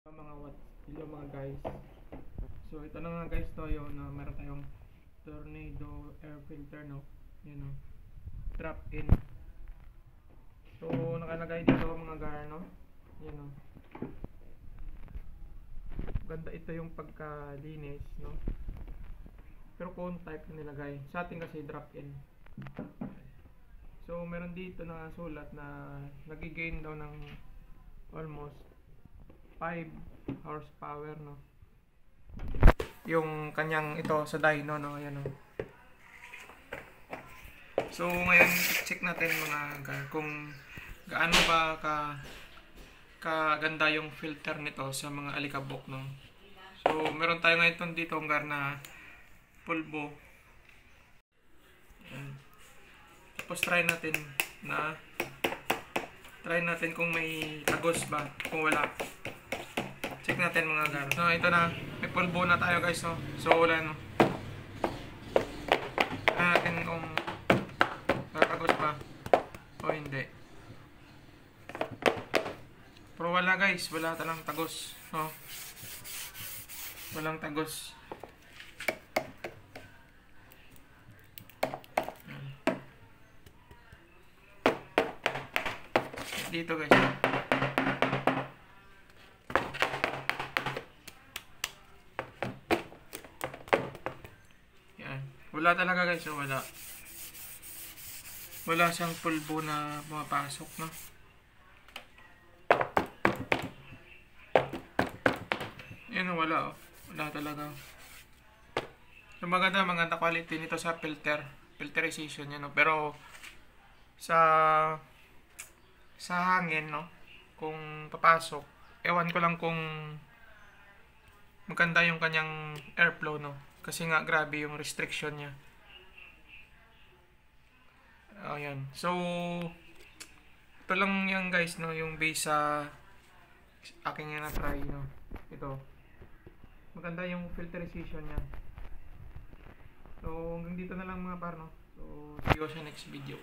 Hello mga guys. So ito na nga guys to yung meron tayong tornado air filter, no. Yan, no. Drop in. So nakalagay dito mga gar, no. Yan, no. Ganda ito yung pagkalinis, no. Pero cone type na nilagay. Sa atin kasi drop in. So meron dito na sulat na nag-gain daw ng almost 5 horsepower, no. Yung kanyang ito sa dyno, no. Ayan, no. So ngayon check natin mga gar kung gaano ba kaganda yung filter nito sa mga alikabok, no. So meron tayo ngayon dito gar na pulbo. Ayan. Tapos try natin kung may tagos ba. Kung wala, check natin mga gar. So ito na, may pulbo na tayo guys, no. So wala, no. Try natin kung tatagos ba o hindi. Pero wala guys, wala talang tagos, no. Walang tagos. Dito guys. Yan. Wala talaga guys, so wala. Wala siyang pulbo na pumapasok, no. Yan, wala, oh. Wala talaga. So maganda quality nito sa filterization yan, no. Pero sa hangin, no, kung papasok, ewan ko lang kung maganda yung kanyang airflow, no, kasi nga grabe yung restriction niya. Ayan. So ito lang yan guys, no, yung base sa aking na-try, no. Ito, maganda yung filterization niya. So hanggang dito na lang mga par, no. So see you sa next video.